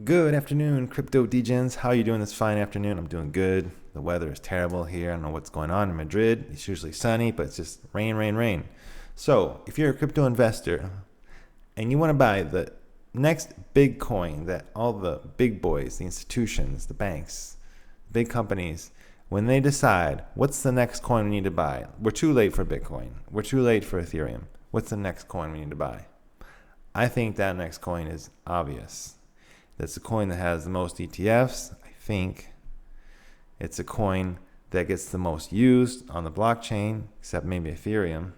Good afternoon, crypto degens. How are you doing this fine afternoon? I'm doing good. The weather is terrible here. I don't know what's going on in Madrid. It's usually sunny, but it's just rain, rain, rain. So if you're a crypto investor and you want to buy the next big coin that all the big boys, the institutions, the banks, big companies, when they decide what's the next coin we need to buy, we're too late for Bitcoin. We're too late for Ethereum. What's the next coin we need to buy? I think that next coin is obvious. That's a coin that has the most ETFs. I think it's a coin that gets the most used on the blockchain, except maybe Ethereum.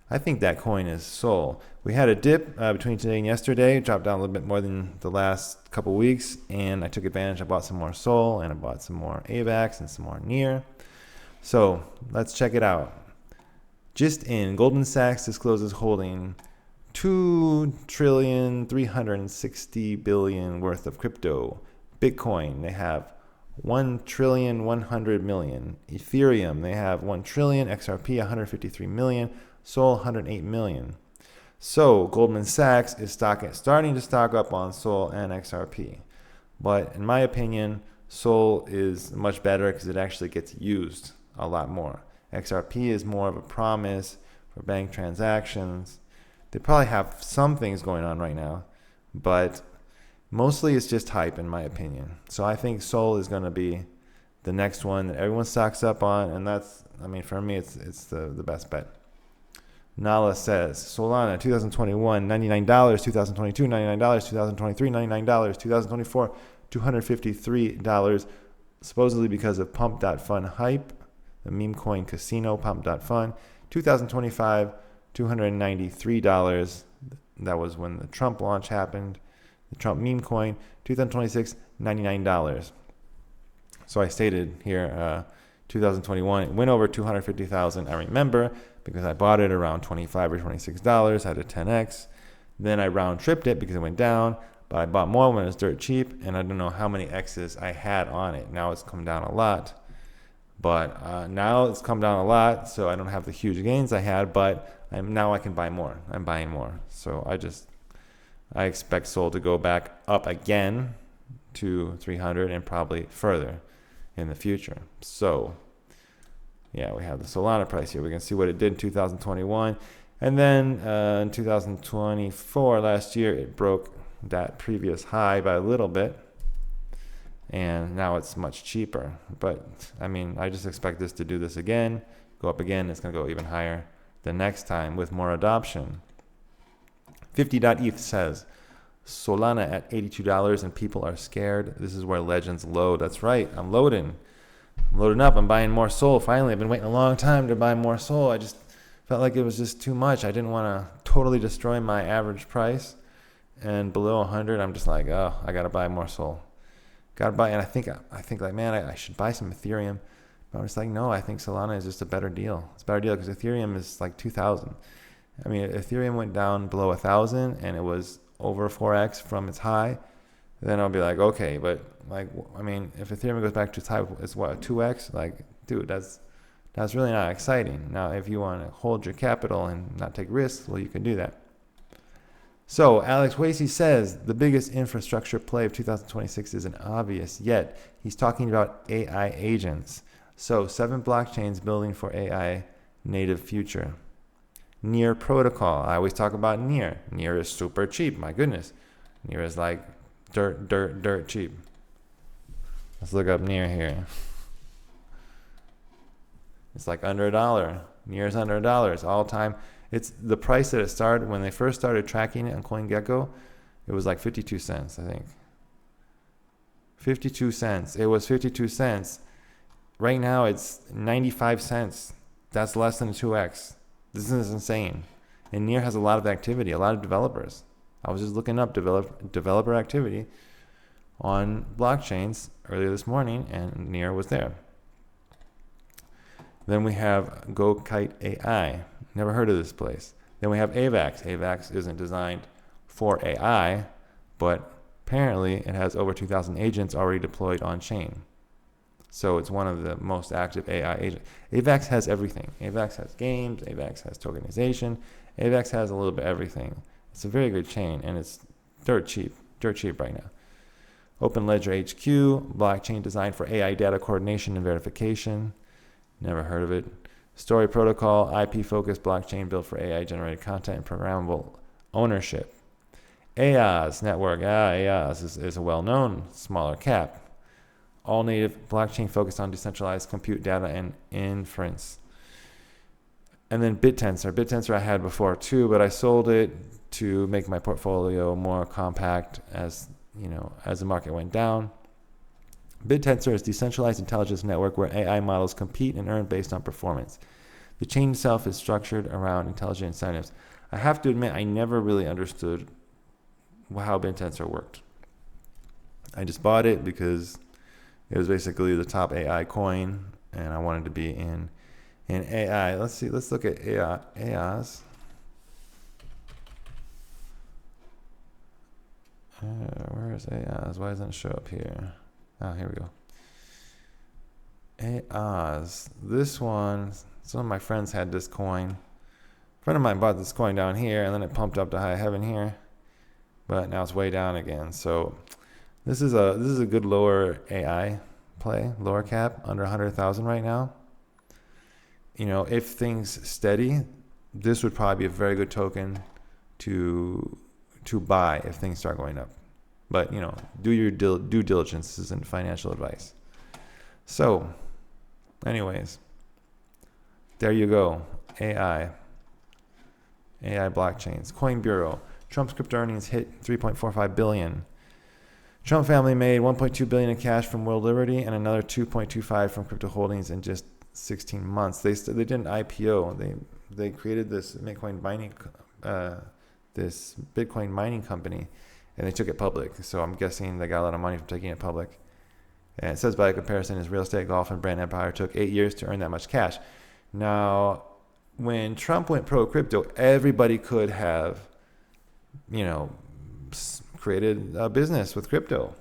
I think that coin is SOL. We had a dip between today and yesterday. It dropped down a little bit more than the last couple weeks, and I took advantage. I bought some more SOL, and I bought some more AVAX and some more NEAR. So let's check it out. Just in, Goldman Sachs discloses holding $2,360,000,000,000 worth of crypto. Bitcoin, they have 1,100,000,000. Ethereum, they have 1 trillion. XRP, 153 million. SOL, 108 million. So Goldman Sachs is starting to stock up on SOL and XRP. But in my opinion, SOL is much better because it actually gets used a lot more. XRP is more of a promise for bank transactions. They probably have some things going on right now, but mostly it's just hype in my opinion. So I think SOL is going to be the next one that everyone stocks up on, and that's, I mean, for me, it's the best bet. Nala says, Solana, 2021, $99, 2022, $99, 2023, $99, 2024, $253, supposedly because of pump.fun hype, the meme coin casino, pump.fun, 2025, $293. That was when the Trump launch happened. The Trump meme coin, 2026, $99. So I stated here, 2021, it went over 250,000. I remember because I bought it around $25 or $26, had a 10x. Then I round tripped it because it went down, but I bought more when it was dirt cheap, and I don't know how many X's I had on it. Now it's come down a lot. But now it's come down a lot, so I don't have the huge gains I had, but now I can buy more. I'm buying more. So I expect SOL to go back up again to 300 and probably further in the future. So yeah, we have the Solana price here. We can see what it did in 2021. And then in 2024, last year, it broke that previous high by a little bit. And now it's much cheaper. But, I mean, I just expect this to do this again, go up again. It's going to go even higher the next time with more adoption. 50.eth says, Solana at $82 and people are scared. This is where legends load. That's right. I'm loading. I'm loading up. I'm buying more SOL. Finally, I've been waiting a long time to buy more SOL. I just felt like it was just too much. I didn't want to totally destroy my average price. And below 100, I'm just like, oh, I got to buy more SOL. Got to buy, and I think like, man, I should buy some Ethereum. But I'm just like, no, I think Solana is just a better deal. It's a better deal because Ethereum is like 2,000. I mean, Ethereum went down below 1,000 and it was over 4x from its high. Then I'll be like, okay, but like, I mean, if Ethereum goes back to its high, it's what, 2x? Like, dude, that's really not exciting. Now, if you want to hold your capital and not take risks, well, you can do that. So 𝗪𝗿𝗄𝗂 says the biggest infrastructure play of 2026 isn't obvious yet. He's talking about AI agents. So 7 blockchains building for AI native future. NEAR protocol. I always talk about NEAR. NEAR is super cheap. My goodness. NEAR is like dirt cheap. Let's look up NEAR here. It's like under $1. NEAR is under $1. It's all time. It's the price that it started when they first started tracking it on CoinGecko. It was like 52 cents, I think. 52 cents. It was 52 cents. Right now it's 95 cents. That's less than 2x. This is insane. And NEAR has a lot of activity, a lot of developers. I was just looking up developer activity on blockchains earlier this morning, and NEAR was there. Then we have 𝗃𝗏𝗄𝗃. Never heard of this place. Then we have AVAX. AVAX isn't designed for AI, but apparently it has over 2,000 agents already deployed on chain. So it's one of the most active AI agents. AVAX has everything. AVAX has games. AVAX has tokenization. AVAX has a little bit of everything. It's a very good chain, and it's dirt cheap right now. Open Ledger HQ, blockchain designed for AI data coordination and verification. Never heard of it. Story Protocol, IP-focused blockchain built for AI-generated content and programmable ownership. 𝗂𝗄𝗏 network. 𝗂𝗄𝗏 is a well-known smaller cap. All native blockchain focused on decentralized compute data and inference. And then BitTensor. BitTensor I had before too, but I sold it to make my portfolio more compact as the market went down. BitTensor is a decentralized intelligence network where AI models compete and earn based on performance. The chain itself is structured around intelligent incentives. I have to admit, I never really understood how BitTensor worked. I just bought it because it was basically the top AI coin, and I wanted to be in AI. Let's see. Let's look at 𝗂𝗏𝗏. Where is 𝗂𝗏𝗏? Why doesn't it show up here? Oh, here we go. 𝗂𝗏𝗏. This one, some of my friends had this coin. A friend of mine bought this coin down here, and then it pumped up to high heaven here, but now it's way down again. So this is a good lower AI play, lower cap, under 100,000 right now. If things steady, this would probably be a very good token to buy if things start going up. But do your due diligence. This isn't financial advice. So, anyways, there you go. AI blockchains. Coin Bureau. Trump's crypto earnings hit 3.45 billion. Trump family made 1.2 billion in cash from World Liberty and another 2.25 from crypto holdings in just 16 months. They did an IPO. They created this Bitcoin mining company, and they took it public. So I'm guessing they got a lot of money from taking it public. And it says by comparison, his real estate, golf, and brand empire took 8 years to earn that much cash. Now, when Trump went pro crypto, everybody could have, created a business with crypto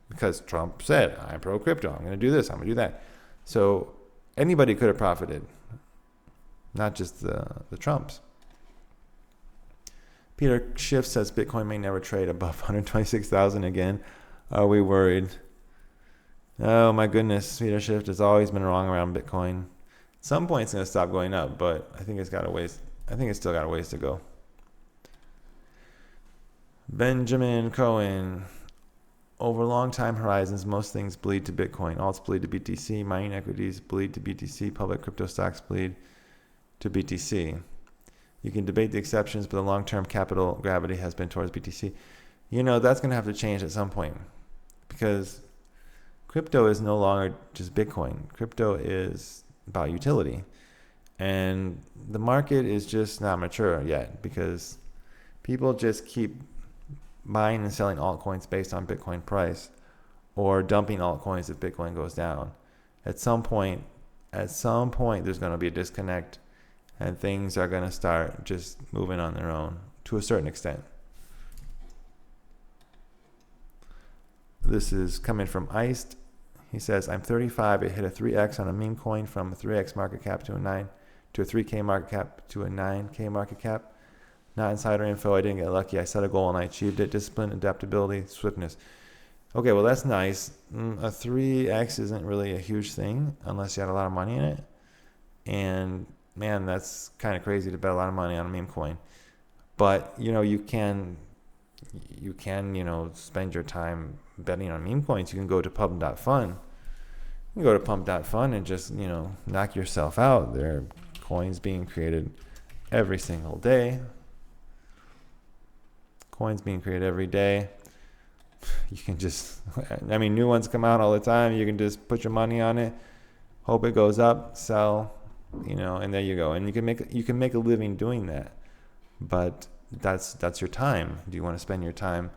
because Trump said, I'm pro crypto. I'm going to do this. I'm going to do that. So anybody could have profited, not just the Trumps. Peter Schiff says Bitcoin may never trade above 126,000 again. Are we worried? Oh my goodness, Peter Schiff has always been wrong around Bitcoin. At some point it's going to stop going up, but I think it's still got a ways to go. Benjamin Cohen. Over long time horizons, most things bleed to Bitcoin. Alts bleed to BTC. Mining equities bleed to BTC. Public crypto stocks bleed to BTC. You can debate the exceptions, but the long-term capital gravity has been towards BTC. That's going to have to change at some point because crypto is no longer just Bitcoin. Crypto is about utility. And the market is just not mature yet because people just keep buying and selling altcoins based on Bitcoin price or dumping altcoins if Bitcoin goes down. At some point, there's going to be a disconnect and things are going to start just moving on their own to a certain extent. This is coming from Iced. He says, I'm 35. It hit a 3x on a meme coin from a 3x market cap to a 3K market cap to a 9K market cap. Not insider info. I didn't get lucky. I set a goal and I achieved it. Discipline, adaptability, swiftness. Okay, well, that's nice. A 3x isn't really a huge thing unless you had a lot of money in it. And man, that's kind of crazy to bet a lot of money on a meme coin. But, you can spend your time betting on meme coins. You can go to pump.fun. You can go to pump.fun and just, knock yourself out. There are coins being created every single day. Coins being created every day. You can just, new ones come out all the time. You can just put your money on it, hope it goes up, sell, and there you go. And you can make a living doing that. But that's your time. Do you want to spend your time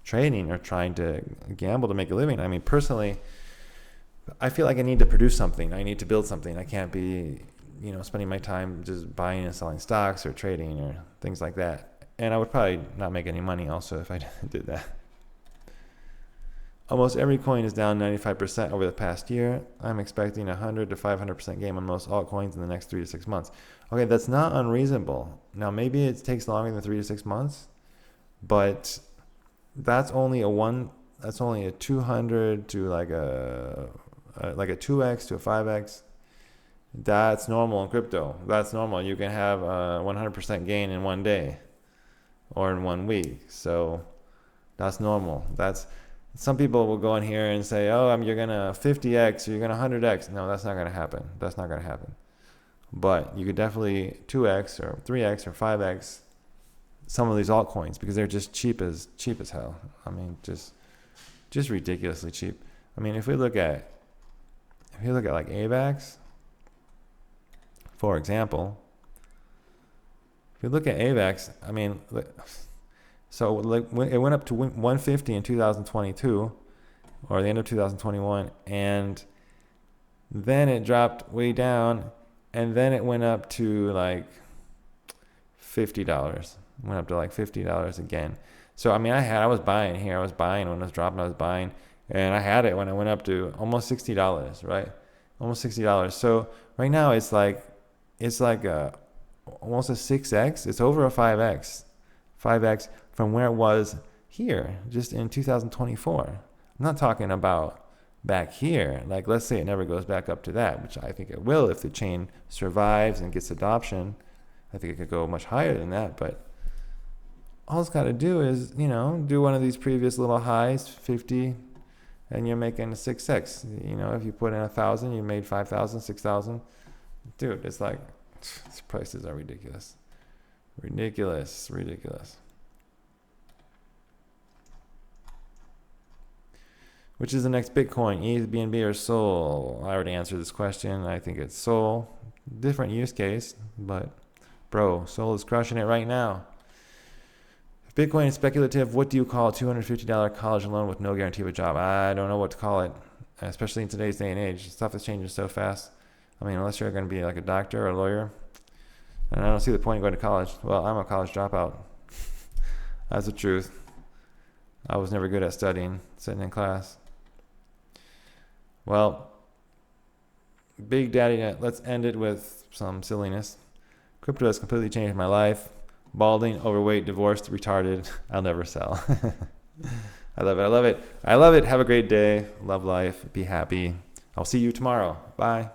trading or trying to gamble to make a living? Personally, I feel like I need to produce something. I need to build something. I can't be, spending my time just buying and selling stocks or trading or things like that. And I would probably not make any money also if I did that. Almost every coin is down 95% over the past year. I'm expecting 100 to 500% gain on most altcoins in the next 3 to 6 months. Okay, that's not unreasonable. Now, maybe it takes longer than 3 to 6 months, but that's only a that's only a 200 to like a 2x to a 5x. That's normal in crypto. That's normal. You can have a 100% gain in one day or in 1 week. So that's normal. Some people will go in here and say, oh, you're going to 50x or you're going to 100x. No, that's not going to happen. That's not going to happen. But you could definitely 2x or 3x or 5x some of these altcoins because they're just cheap as hell. I mean, just ridiculously cheap. I mean, if you look at like AVAX, for example, if you look at AVAX, I mean, so like it went up to 150 in 2022 or the end of 2021, and then it dropped way down, and then it went up to like $50. Went up to like $50 again. So I mean, I was buying here. I was buying when it was dropping. I was buying, and I had it when it went up to almost $60, right? Almost $60. So right now it's like almost a 6x. It's over a 5x from where it was here just in 2024. I'm not talking about back here. Like, let's say it never goes back up to that, which I think it will if the chain survives and gets adoption. I think it could go much higher than that, but all it's got to do is, do one of these previous little highs, 50, and you're making a 6x. If you put in 1,000, you made 5,000, 6,000. Dude, it's like, these prices are ridiculous. Ridiculous. Which is the next Bitcoin, ETH, BNB, or SOL? I already answered this question. I think it's SOL. Different use case, but bro, SOL is crushing it right now. If Bitcoin is speculative, what do you call a $250 college loan with no guarantee of a job? I don't know what to call it, especially in today's day and age. Stuff is changing so fast. I mean, unless you're going to be like a doctor or a lawyer, and I don't see the point in going to college. Well, I'm a college dropout. That's the truth. I was never good at studying, sitting in class. Well, Big Daddy, let's end it with some silliness. Crypto has completely changed my life. Balding, overweight, divorced, retarded. I'll never sell. I love it. Have a great day. Love life. Be happy. I'll see you tomorrow. Bye.